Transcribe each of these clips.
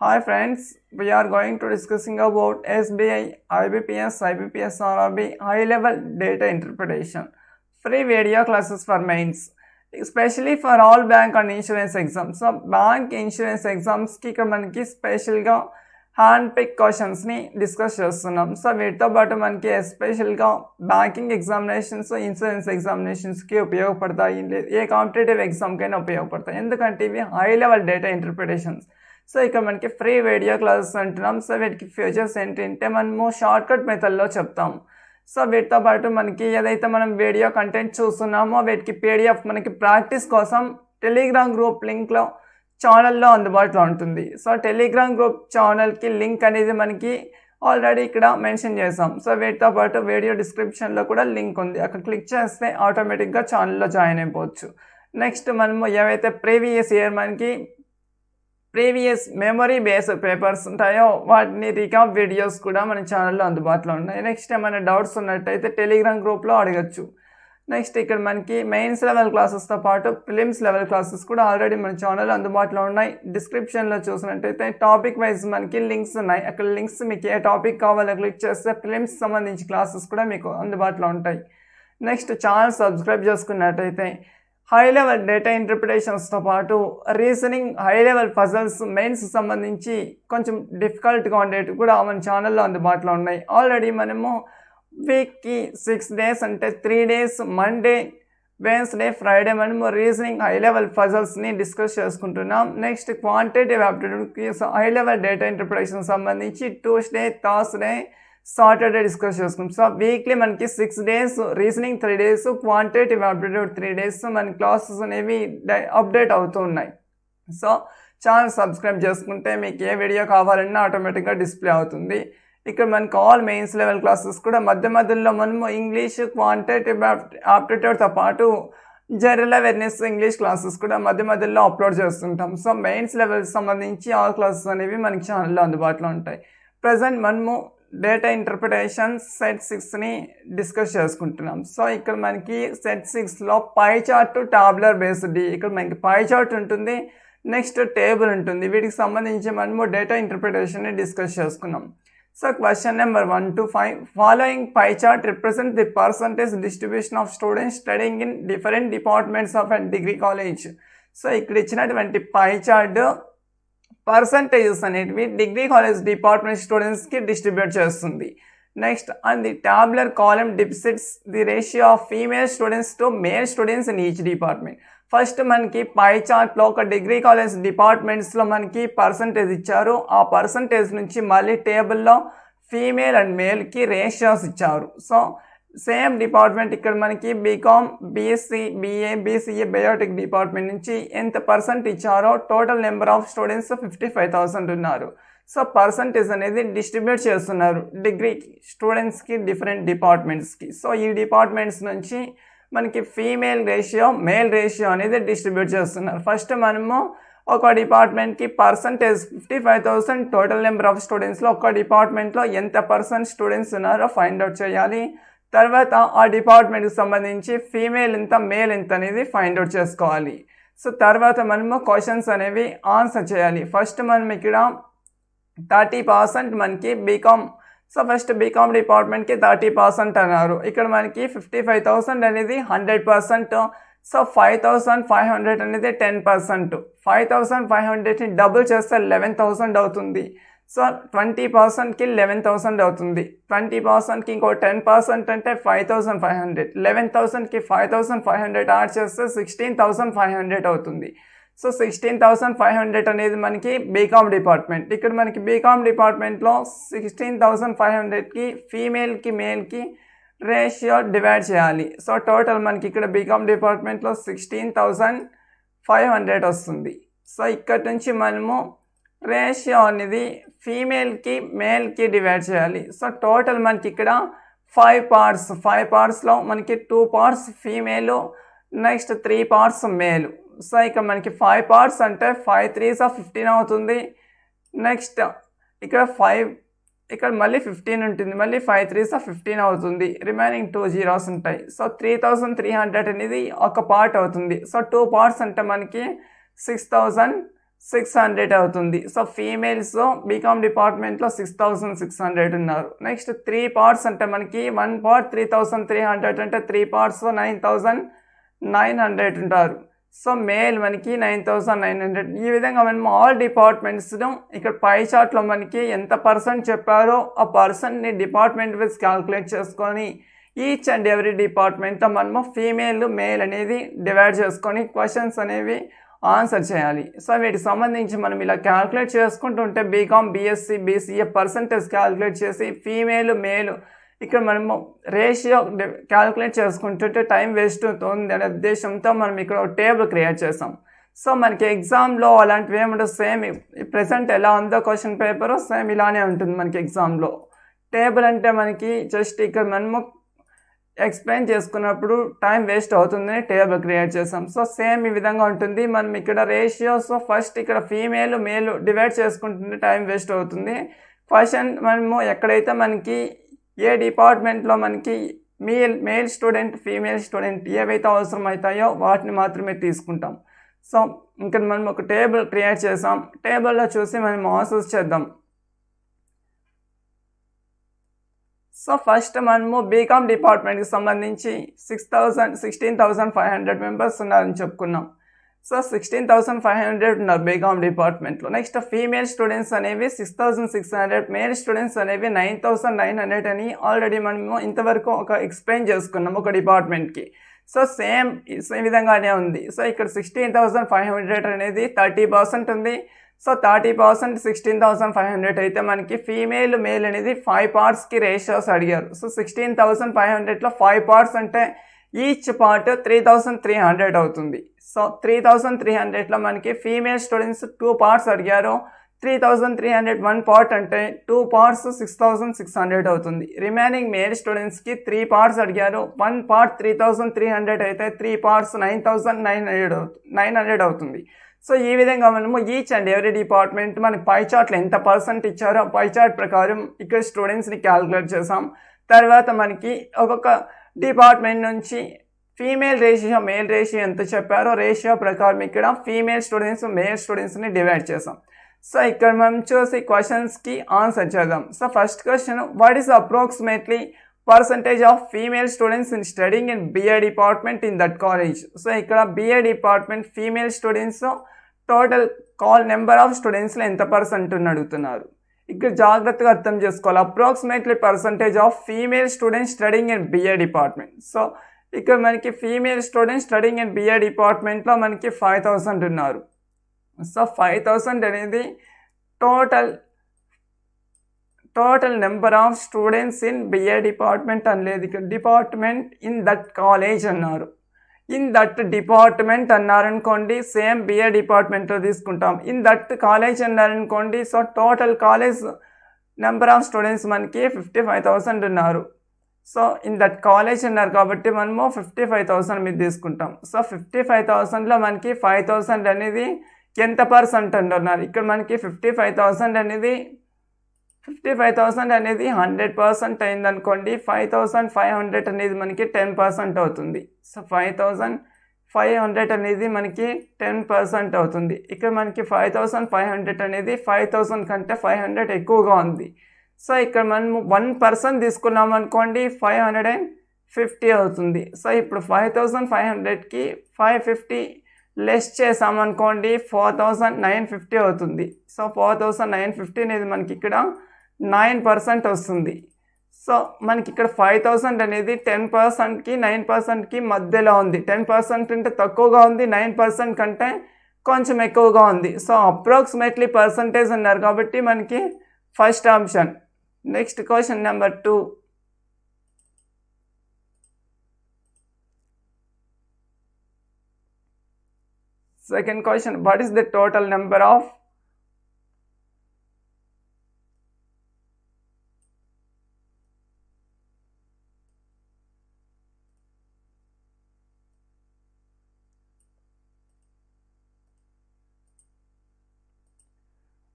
Hi friends, we are going to discussing about SBI, IBPS, IBPS RRB high level data interpretation. Free video classes for mains, especially for all bank and insurance exams. So bank insurance exams ki ఇక్కడ మనకి special గా hand pick questions ని discuss చేస్తున్నాం. So వీటితో పాటు మనకి special గా banking examinations, insurance examinations కి ఉపయోగపడతాయి. ఏ కాంపిటేటివ్ ఎగ్జామ్ కైనా ఉపయోగపడతాయి. ఎందుకంటే ఇవి high level data interpretations. So ఇక్కడ మనకి ఫ్రీ వీడియో క్లాసెస్ అంటున్నాం. సో వీటికి ఫ్యూచర్స్ ఏంటంటే మనము షార్ట్ కట్ మెథడ్లో చెప్తాం. సో వీటితో పాటు మనకి ఏదైతే మనం వీడియో కంటెంట్ చూస్తున్నామో వీటికి పీడిఎఫ్ మనకి ప్రాక్టీస్ కోసం టెలిగ్రామ్ గ్రూప్ లింక్లో ఛానల్లో అందుబాటులో ఉంటుంది. సో టెలిగ్రామ్ గ్రూప్ ఛానల్కి లింక్ అనేది మనకి ఆల్రెడీ ఇక్కడ మెన్షన్ చేసాం. సో వీటితో పాటు వీడియో డిస్క్రిప్షన్లో కూడా లింక్ ఉంది. అక్కడ క్లిక్ చేస్తే ఆటోమేటిక్గా ఛానల్లో జాయిన్ అయిపోవచ్చు. నెక్స్ట్ మనము ఏవైతే ప్రీవియస్ ఇయర్ మనకి ప్రీవియస్ మెమరీ బేస్డ్ పేపర్స్ ఉంటాయో వాటిని రీకాప్ వీడియోస్ కూడా మన ఛానల్లో అందుబాటులో ఉన్నాయి. నెక్స్ట్ ఏమైనా డౌట్స్ ఉన్నట్టయితే టెలిగ్రామ్ గ్రూప్లో అడగచ్చు. నెక్స్ట్ ఇక్కడ మనకి మెయిన్స్ లెవెల్ క్లాసెస్తో పాటు ప్రిలిమ్స్ లెవెల్ క్లాసెస్ కూడా ఆల్రెడీ మన ఛానల్లో అందుబాటులో ఉన్నాయి. డిస్క్రిప్షన్లో చూసినట్టయితే టాపిక్ వైజ్ మనకి లింక్స్ ఉన్నాయి. అక్కడ లింక్స్ మీకు ఏ టాపిక్ కావాలో క్లిక్ చేస్తే ప్రిలిమ్స్ సంబంధించి క్లాసెస్ కూడా మీకు అందుబాటులో ఉంటాయి. నెక్స్ట్ ఛానల్ సబ్స్క్రైబ్ చేసుకున్నట్టయితే హై లెవెల్ డేటా ఇంటర్ప్రిటేషన్స్తో పాటు reasoning, high level puzzles, mains సంబంధించి కొంచెం డిఫికల్ట్గా ఉండేవి కూడా మన ఛానల్లో అందుబాటులో ఉన్నాయి. ఆల్రెడీ మనము వీక్కి 6 డేస్ అంటే 3 డేస్ మండే, వెన్స్డే, ఫ్రైడే మనము రీజనింగ్ హై లెవెల్ పజల్స్ని డిస్కస్ చేసుకుంటున్నాం. నెక్స్ట్ క్వాంటిటేటివ్ ఆప్టిట్యూడ్కి హై లెవెల్ డేటా ఇంటర్ప్రిటేషన్ సంబంధించి ట్యూస్డే, థర్స్డే, సాటర్డే డిస్కస్ చేసుకుంటాం. సో వీక్లీ మనకి 6 days reasoning, 3 days quantitative aptitude 3 days మన క్లాసెస్ అనేవి అప్డేట్ అవుతూ ఉన్నాయి. సో ఛానల్ సబ్స్క్రైబ్ చేసుకుంటే మీకు ఏ వీడియో కావాలన్నా ఆటోమేటిక్గా డిస్ప్లే అవుతుంది. ఇక్కడ మనకి ఆల్ మెయిన్స్ లెవెల్ క్లాసెస్ కూడా మధ్య మధ్యలో మనము ఇంగ్లీష్, క్వాంటిటేటివ్ ఆప్టిట్యూడ్తో పాటు జనరల్ అవేర్నెస్ ఇంగ్లీష్ క్లాసెస్ కూడా మధ్య మధ్యలో అప్లోడ్ చేస్తుంటాం. సో మెయిన్స్ లెవెల్ సంబంధించి ఆల్ క్లాసెస్ అనేవి మనకి ఛానల్లో అందుబాటులో ఉంటాయి. ప్రజెంట్ మనము డేటా ఇంటర్ప్రిటేషన్ సెట్ 6ని డిస్కస్ చేసుకుంటున్నాం. సో ఇక్కడ మనకి సెట్ 6లో పై చార్ట్, టాబ్లర్ బేస్డ్, ఇక్కడ మనకి పై చార్ట్ ఉంటుంది, నెక్స్ట్ టేబుల్ ఉంటుంది. వీటికి సంబంధించి మనము డేటా ఇంటర్ప్రిటేషన్ని డిస్కస్ చేసుకున్నాం. So question number 1 to 5, following pie chart represent the percentage distribution of students studying in different departments of and degree college. So ఇక్కడ ఇచ్చినటువంటి పై చార్ట్ పర్సంటేజెస్ అనేటివి డిగ్రీ కాలేజ్ డిపార్ట్మెంట్ స్టూడెంట్స్కి డిస్ట్రిబ్యూట్ చేస్తుంది. Next and the టాబ్లర్ column depicts the ratio of female students to male students in each department. First మనకి పై చార్ట్లో ఒక degree college డిపార్ట్మెంట్స్లో మనకి percentage ఇచ్చారు. ఆ పర్సంటేజ్ నుంచి మళ్ళీ టేబుల్లో ఫీమేల్ అండ్ మేల్కి రేషియోస్ ఇచ్చారు. సో సేమ్ డిపార్ట్మెంట్ ఇక్కడ మనకి BCom, BSc, BA, BCA, biotech department నుంచి ఎంత పర్సెంట్ ఇచ్చారో టోటల్ నెంబర్ ఆఫ్ స్టూడెంట్స్ 55,000 ఉన్నారు. సో పర్సంటేజ్ అనేది డిస్ట్రిబ్యూట్ చేస్తున్నారు డిగ్రీ స్టూడెంట్స్కి డిఫరెంట్ డిపార్ట్మెంట్స్కి. సో ఈ డిపార్ట్మెంట్స్ నుంచి మనకి ఫీమేల్ రేషియో, మేల్ రేషియో అనేది డిస్ట్రిబ్యూట్ చేస్తున్నారు. ఫస్ట్ మనము ఒక డిపార్ట్మెంట్కి పర్సంటేజ్ 55,000 టోటల్ నెంబర్ ఆఫ్ స్టూడెంట్స్లో ఒక డిపార్ట్మెంట్లో ఎంత పర్సెంట్ స్టూడెంట్స్ ఉన్నారో ఫైండ్ అవుట్ చేయాలి. తర్వాత ఆ డిపార్ట్మెంట్కి సంబంధించి ఫీమేల్ ఎంత, మేల్ ఎంత అనేది ఫైండ్ అవుట్ చేసుకోవాలి. సో తర్వాత మనము క్వశ్చన్స్ అనేవి ఆన్సర్ చేయాలి. ఫస్ట్ మనం ఇక్కడ 30% మనకి బీకామ్, సో ఫస్ట్ బీకామ్ డిపార్ట్మెంట్కి 30% అన్నారు. ఇక్కడ మనకి 55,000 అనేది 100%. సో 5,500 అనేది 10%. 5,500ని డబుల్ చేస్తే 11,000 అవుతుంది. సో 20%కి 11,000 అవుతుంది. 20%కి ఇంకో 10% అంటే 5,500. 11,000కి 5,500 యాడ్ చేస్తే 16,500 అవుతుంది. సో 16,500 అనేది మనకి బీకామ్ డిపార్ట్మెంట్. ఇక్కడ మనకి బీకామ్ డిపార్ట్మెంట్లో 16,500కి ఫీమేల్కి, మేల్కి రేషియో డివైడ్ చేయాలి. సో టోటల్ మనకి ఇక్కడ బీకామ్ డిపార్ట్మెంట్లో 16,500 వస్తుంది. సో ఇక్కడ నుంచి మనము రేషియో అనేది ఫీమేల్కి, మేల్కి డివైడ్ చేయాలి. సో టోటల్ మనకి ఇక్కడ 5 పార్ట్స్లో మనకి 2 పార్ట్స్ ఫీమేలు, నెక్స్ట్ 3 పార్ట్స్ మేలు. సో ఇక్కడ మనకి 5 పార్ట్స్ అంటే 5 3s 15 అవుతుంది. నెక్స్ట్ ఇక్కడ మళ్ళీ 15 ఉంటుంది, మళ్ళీ 5 3s 15 అవుతుంది. రిమైనింగ్ 2 zeros ఉంటాయి. సో 3,300 అనేది ఒక పార్ట్ అవుతుంది. సో 2 పార్ట్స్ అంటే మనకి 6,000 600 అవుతుంది. సో ఫీమేల్స్ బీకామ్ డిపార్ట్మెంట్లో 6600 ఉన్నారు. నెక్స్ట్ 3 పార్ట్స్ అంటే మనకి 1 పార్ట్ 3300 అంటే 3 పార్ట్స్ 9900 ఉంటారు. సో మేల్ మనకి 9900. ఈ విధంగా మనం ఆల్ డిపార్ట్మెంట్స్ను ఇక్కడ పై చార్ట్లో మనకి ఎంత పర్సెంట్ చెప్పారో ఆ పర్సెంట్ని డిపార్ట్మెంట్ వైజ్ క్యాల్కులేట్ చేసుకొని ఈచ్ అండ్ ఎవ్రీ డిపార్ట్మెంట్లో మనము ఫీమేల్ మేల్ అనేది డివైడ్ చేసుకొని క్వశ్చన్స్ అనేవి ఆన్సర్ చేయాలి. సో వీటికి సంబంధించి మనం ఇలా క్యాల్కులేట్ చేసుకుంటుంటే BCom BSc BCA percentage calculate చేసి ఫీమేల్ మేల్ ఇక్కడ మనము రేషియో క్యాల్కులేట్ చేసుకుంటుంటే టైం వేస్ట్ అవుతుంది అనే ఉద్దేశంతో మనం ఇక్కడ టేబుల్ క్రియేట్ చేసాం. సో మనకి ఎగ్జామ్లో అలాంటివి ఏముంటుంది, సేమ్ ప్రెసెంట్ ఎలా ఉందో క్వశ్చన్ పేపర్ సేమ్ ఇలానే ఉంటుంది మనకి ఎగ్జామ్లో. టేబుల్ అంటే మనకి జస్ట్ ఇక్కడ మనము ఎక్స్ప్లెయిన్ చేసుకున్నప్పుడు టైం వేస్ట్ అవుతుందని టేబుల్ క్రియేట్ చేసాం. సో సేమ్ ఈ విధంగా ఉంటుంది. మనం ఇక్కడ రేషియోస్ ఫస్ట్ ఇక్కడ ఫీమేల్ మేల్ డివైడ్ చేసుకుంటుంటే టైం వేస్ట్ అవుతుంది. క్వశ్చన్ మనము ఎక్కడైతే మనకి ఏ డిపార్ట్మెంట్లో మనకి మేల్ స్టూడెంట్ ఫీమేల్ స్టూడెంట్ ఏవైతే అవసరం అవుతాయో వాటిని మాత్రమే తీసుకుంటాం. సో ఇక్కడ మనం ఒక టేబుల్ క్రియేట్ చేసాం. టేబుల్లో చూసి మనం ఆన్సర్స్ చేద్దాం. సో ఫస్ట్ మనము బీకామ్ డిపార్ట్మెంట్కి సంబంధించి 16,500 మెంబర్స్ ఉన్నారని చెప్పుకున్నాం. సో 16,500 ఉన్నారు బీకామ్ డిపార్ట్మెంట్లో. నెక్స్ట్ ఫీమేల్ స్టూడెంట్స్ అనేవి 6,600, మేల్ స్టూడెంట్స్ అనేవి 9,900 అని ఆల్రెడీ మనము ఇంతవరకు ఒక ఎక్స్ప్లెయిన్ చేసుకున్నాం ఒక డిపార్ట్మెంట్కి. సో సేమ్ విధంగానే ఉంది. సో ఇక్కడ 16,500 అనేది 30% ఉంది. సో 30% 16,500 అయితే మనకి ఫీమేల్ మేల్ అనేది 5 పార్ట్స్కి రేషియోస్ అడిగారు. సో 16,500లో 5 పార్ట్స్ అంటే ఈచ్ పార్ట్ 3,300 అవుతుంది. సో 3,300లో మనకి ఫీమేల్ స్టూడెంట్స్ 2 పార్ట్స్ అడిగారు. 3,300 1 పార్ట్ అంటే 2 పార్ట్స్ 6,600 అవుతుంది. రిమైనింగ్ మేల్ స్టూడెంట్స్కి 3 పార్ట్స్ అడిగారు. 1 పార్ట్ 3,300 అయితే 3 పార్ట్స్ 9,900 అవుతుంది. సో ఈ విధంగా మనము ఈచ్ అండ్ ఎవ్రీ డిపార్ట్మెంట్ మనకి పై చార్ట్లో ఎంత పర్సెంట్ ఇచ్చారో పై చార్ట్ ప్రకారం ఇక్కడ స్టూడెంట్స్ని క్యాలిక్యులేట్ చేసాం. తర్వాత మనకి ఒక్కొక్క డిపార్ట్మెంట్ నుంచి ఫీమేల్ రేషియో మేల్ రేషియో ఎంత చెప్పారో రేషియో ప్రకారం ఇక్కడ ఫీమేల్ స్టూడెంట్స్ మేల్ స్టూడెంట్స్ని డివైడ్ చేసాం. సో ఇక్కడ మనం చూసి క్వశ్చన్స్కి ఆన్సర్ చేద్దాం. So first question, what is approximately percentage of female students in studying in BA department in that college. So ఇక్కడ BA department female students total number of స్టూడెంట్స్లో ఎంత పర్సెంట్ అని అడుగుతున్నారు. ఇక్కడ జాగ్రత్తగా అర్థం చేసుకోవాలి. Approximately percentage of female students studying in BA department. So ఇక్కడ మనకి female students studying in BA డిపార్ట్మెంట్లో మనకి 5,000 ఉన్నారు. సో 5,000 అనేది total number of students in BA department అనలేదు, ఇక్కడ డిపార్ట్మెంట్ ఇన్ దట్ కాలేజ్ అన్నారు. ఇన్ దట్ డిపార్ట్మెంట్ అన్నారనుకోండి సేమ్ BA డిపార్ట్మెంట్లో తీసుకుంటాం. ఇన్ దట్ కాలేజ్ అన్నారనుకోండి so total college number of students మనకి 55,000 ఉన్నారు. సో ఇన్ దట్ కాలేజ్ అన్నారు కాబట్టి మనము 55,000 మీద తీసుకుంటాం. సో 55,000లో మనకి 5,000 అనేది ఎంత పర్సెంట్ అంటున్నారు. ఇక్కడ మనకి 55,000 అనేది 100% అయిందనుకోండి. 5,500 అనేది మనకి 10% అవుతుంది. సో 5,500 అనేది మనకి 10% అవుతుంది. ఇక్కడ మనకి 5,500 అనేది 5,000 కంటే 500 ఎక్కువగా ఉంది. సో ఇక్కడ మనము 1% తీసుకున్నాం అనుకోండి 550 అవుతుంది. సో ఇప్పుడు 5,500కి 550 లెస్ చేసామనుకోండి 4,950 అవుతుంది. సో 4,950 అనేది మనకి ఇక్కడ 9% వస్తుంది. సో మనకి ఇక్కడ 5,000 అనేది 10%కి 9%కి మధ్యలో ఉంది. 10% అంటే తక్కువగా ఉంది, 9% కంటే కొంచెం ఎక్కువగా ఉంది. సో అప్రాక్సిమేట్లీ పర్సంటేజ్ అన్నారు కాబట్టి మనకి first option. Next question number 2. Second question, what is the total number of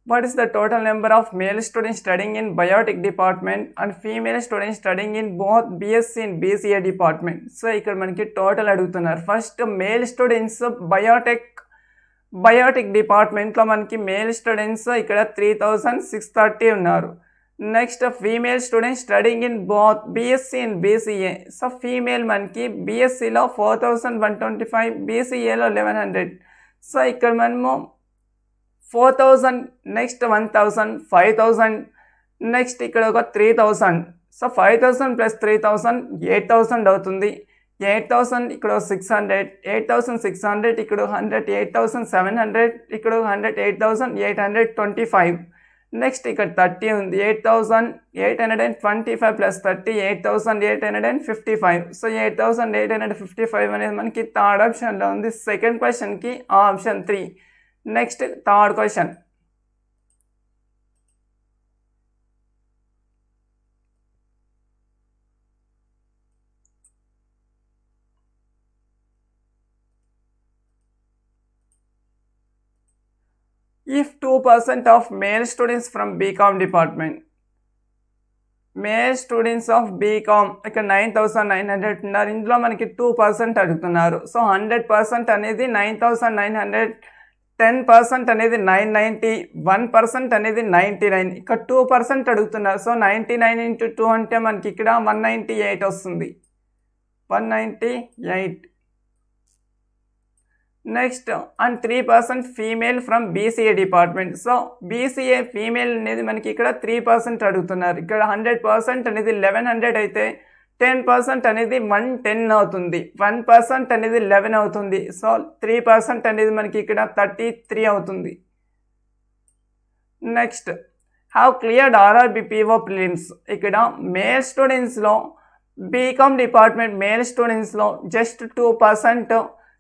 what is the total number of male students studying in biotic department and female students studying in both BSc and BCA department. So ఇక్కడ మనకి total అడుగుతున్నారు. First male students biotech biotic డిపార్ట్మెంట్లో మనకి male students ఇక్కడ 3630 ఉన్నారు. Next female students studying in both BSc and BCA. So female మనకి బీఎస్సీలో 4125, బీసీఏలో 1100. So ఇక్కడ మనము 4000, నెక్స్ట్ 1000, 5000, నెక్స్ట్ ఇక్కడ ఒక 3000. సో 5000 ప్లస్ 3000 8000 అవుతుంది. 8000 ఇక్కడ 600, 8600 ఇక్కడ 100, 8700 ఇక్కడ 100, 8825. నెక్స్ట్ ఇక్కడ 30 ఉంది. 8825 ప్లస్ 30 8855. సో 8855 అనేది మనకి థర్డ్ ఆప్షన్లో ఉంది. సెకండ్ క్వశ్చన్కి option 3. Next third question. If 2% of male students from BCom department, male students of BCom ఇక్కడ 9900 ఉన్నారు. ఇందులో మనకి 2% అడుగుతున్నారు. సో 100% అనేది 9900, 10% అనేది 990, 1% అనేది 99. ఇక్కడ 2% అడుగుతున్నారు. సో 99 into 2 అంటే మనకి ఇక్కడ 198 వస్తుంది. 198. Next and 3% female from BCA department. So BCA female అనేది మనకి ఇక్కడ 3% అడుగుతున్నారు. ఇక్కడ 100% అనేది 1100 అయితే 10% అనేది 110 అవుతుంది. 1% అనేది 11 అవుతుంది. సో 3% అనేది మనకి ఇక్కడ 33 అవుతుంది. Next have cleared RRB PO prelims. ఇక్కడ మేల్ స్టూడెంట్స్లో బీకామ్ డిపార్ట్మెంట్ మేల్ స్టూడెంట్స్లో just 2%.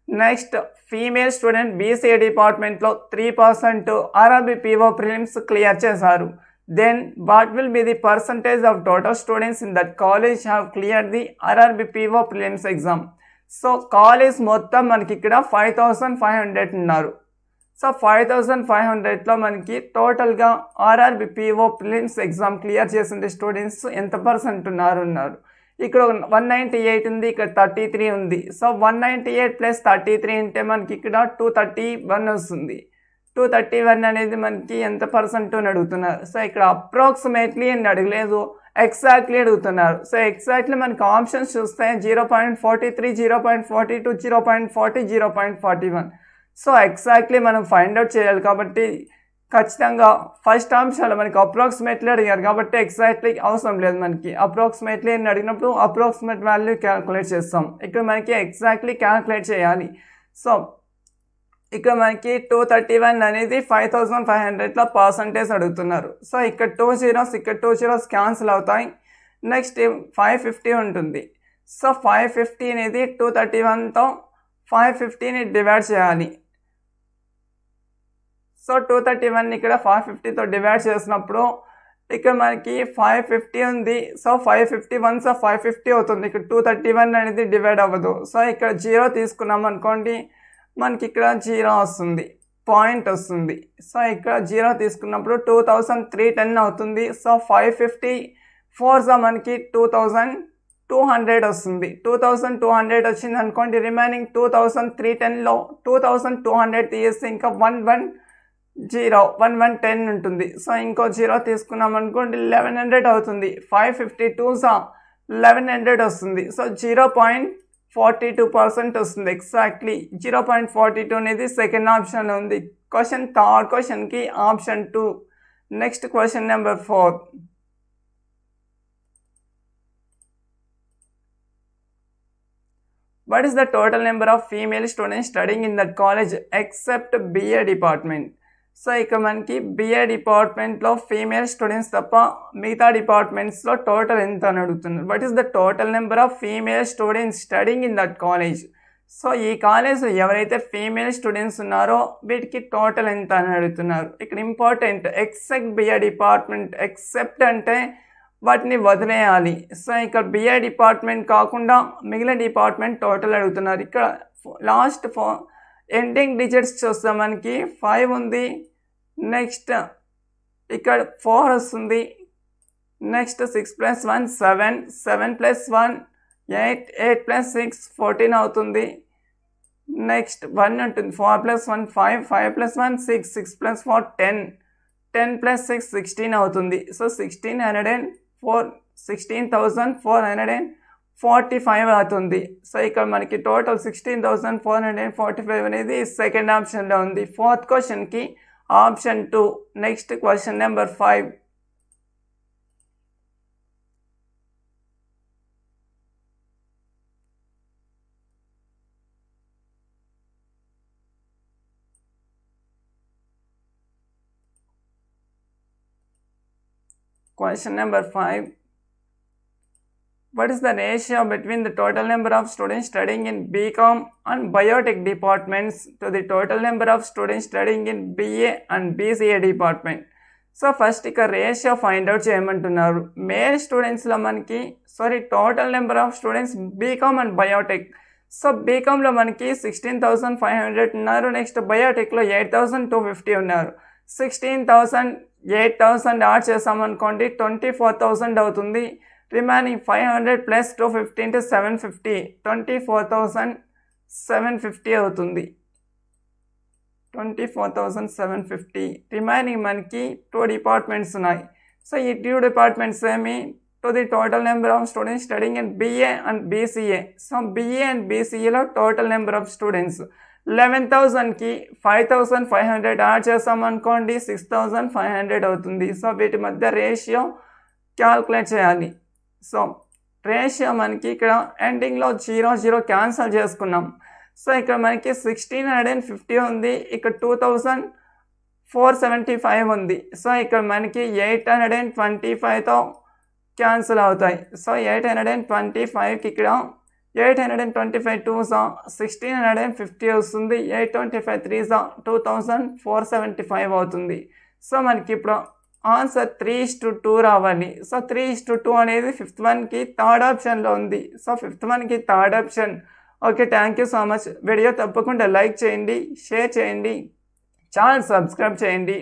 Next female student BCA డిపార్ట్మెంట్లో 3% ఆర్ఆర్బిపిఓ ప్రిలిమ్స్ క్లియర్ చేశారు. Then what will be the percentage of total students in that college have clear the RRB PO prelims exam. So college మొత్తం మనకి ఇక్కడ 5500 ఉన్నారు. సో 5500లో మనకి టోటల్గా ఆర్ఆర్బిపిఓ ప్రిలిమ్స్ ఎగ్జామ్ క్లియర్ చేసిన స్టూడెంట్స్ ఎంత పర్సెంట్ ఉన్నారు. ఇక్కడ 198 ఉంది, ఇక్కడ 33 ఉంది. సో 198 ప్లస్ 33 అంటే మనకి ఇక్కడ 231 వస్తుంది. 231 అనేది మనకి ఎంత పర్సెంట్ అని అడుగుతున్నారు. సో ఇక్కడ అప్రాక్సిమేట్లీ అని అడగలేదు, ఎగ్జాక్ట్లీ అడుగుతున్నారు. సో ఎగ్జాక్ట్లీ మనకి ఆప్షన్స్ చూస్తే 0.43, 0.42, 0.40, 0.41. సో ఎగ్జాక్ట్లీ మనం ఫైండ్ అవుట్ చేయాలి కాబట్టి ఖచ్చితంగా ఫస్ట్ ఆప్షన్లో మనకి అప్రాక్సిమేట్లీ అడిగారు కాబట్టి ఎగ్జాక్ట్లీ అవసరం లేదు. మనకి అప్రాక్సిమేట్లీ అని అడిగినప్పుడు అప్రాక్సిమేట్ వాల్యూ క్యాలిక్యులేట్ చేస్తాం. ఇక్కడ మనకి ఎగ్జాక్ట్లీ క్యాలిక్యులేట్ చేయాలి. సో ఇక్కడ మనకి 231 అనేది 5500లో పర్సంటేజ్ అడుగుతున్నారు. సో ఇక్కడ 2 zeros, ఇక్కడ 2 zeros క్యాన్సిల్ అవుతాయి. నెక్స్ట్ 550 ఉంటుంది. సో 550 అనేది 231తో 550ని డివైడ్ చేయాలి. సో 231 ఇక్కడ 550తో డివైడ్ చేసినప్పుడు ఇక్కడ మనకి 550 ఉంది. సో 551 సో 550 అవుతుంది. ఇక్కడ 231 అనేది డివైడ్ అవ్వదు. సో ఇక్కడ 0 తీసుకున్నాం అనుకోండి, మనకి ఇక్కడ 0 వస్తుంది, పాయింట్ వస్తుంది. సో ఇక్కడ 0 తీసుకున్నప్పుడు 2310 అవుతుంది. సో 554 మనకి 2200 వస్తుంది. 2200 వచ్చింది అనుకోండి, రిమైనింగ్ 2310లో 2200 తీస్తే ఇంకా 110 ఉంటుంది. సో ఇంకో 0 తీసుకున్నాం అనుకోండి 1100 అవుతుంది. 552 1100 వస్తుంది. సో 0.42% వస్తుంది. ఎగ్జాక్ట్లీ 0.42 అనేది సెకండ్ ఆప్షన్ ఉంది. క్వశ్చన్ థర్డ్ క్వశ్చన్కి option 2. Next question number 4. What is the total number of female students studying in that college except BA department? So ఇక్కడ మనకి BA డిపార్ట్మెంట్లో ఫీమేల్ స్టూడెంట్స్ తప్ప మిగతా డిపార్ట్మెంట్స్లో టోటల్ ఎంత అని అడుగుతున్నారు. What is the total number of female students studying in that college. So ఈ కాలేజ్లో ఎవరైతే ఫీమేల్ స్టూడెంట్స్ ఉన్నారో వీటికి టోటల్ ఎంత అని అడుగుతున్నారు. ఇక్కడ important except BA department. Except అంటే వాటిని వదిలేయాలి. సో ఇక్కడ BA డిపార్ట్మెంట్ కాకుండా మిగిలిన డిపార్ట్మెంట్ టోటల్ అడుగుతున్నారు. ఇక్కడ లాస్ట్ ఎండింగ్ డిజిట్స్ చూస్తే మనకి 5 ఉంది. నెక్స్ట్ ఇక్కడ 4 వస్తుంది. నెక్స్ట్ 6 + 1 7, 7 + 1 8, 8 + 6 14 అవుతుంది. నెక్స్ట్ 1 ఉంటుంది, 4 + 1 5, 5 + 1 6, 6 + 4 10, 10 + 6 16 అవుతుంది. సో 16,445 అవుతుంది. సో ఇక్కడ మనకి టోటల్ 16,445 అనేది సెకండ్ ఆప్షన్లో ఉంది. ఫోర్త్ క్వశ్చన్కి option 2. Next question number 5. Question number 5. What is the ratio between the total number of students studying in BCom and Biotech departments to the total number of students studying in BA and BCA department? So first ఇక ratio find out చేయమంటున్నారు. Male స్టూడెంట్స్లో మనకి total number of students BCom and biotech. So బీకామ్లో మనకి 16,500 ఉన్నారు. Next బయోటెక్లో 8,250 ఉన్నారు. 16,000 8,000 add చేసామనుకోండి 24,000 అవుతుంది. రిమైనింగ్ 500 + 250 into 750, 24,750 అవుతుంది. 24,750. రిమైనింగ్ మనకి 2 డిపార్ట్మెంట్స్ ఉన్నాయి. సో ఈ 2 డిపార్ట్మెంట్స్ ఏమి to the total number of students studying in BA and BCA. So BA and BCAలో టోటల్ నెంబర్ ఆఫ్ స్టూడెంట్స్ 11,000కి 5,500 యాడ్ చేసామనుకోండి 6,500 అవుతుంది. సో వీటి మధ్య రేషియో క్యాల్కులేట్ చేయాలి. సో రేషియో మనకి ఇక్కడ ఎండింగ్లో 0, 0 క్యాన్సల్ చేసుకున్నాం. సో ఇక్కడ మనకి 1,650 ఉంది, ఇక్కడ 2,475 ఉంది. సో ఇక్కడ మనకి 825తో క్యాన్సిల్ అవుతాయి. సో 825కి ఇక్కడ 825 2s 1,650 వస్తుంది. 825 3s 2,475 అవుతుంది. సో మనకి ఇప్పుడు ఆన్సర్ 3:2 రావాలి. సో 3:2 అనేది 5th వన్కి థర్డ్ ఆప్షన్లో ఉంది. సో 5th వన్కి third option. Okay, thank you so much. Video తప్పకుండా లైక్ చేయండి, షేర్ చేయండి, ఛానల్ సబ్స్క్రైబ్ చేయండి.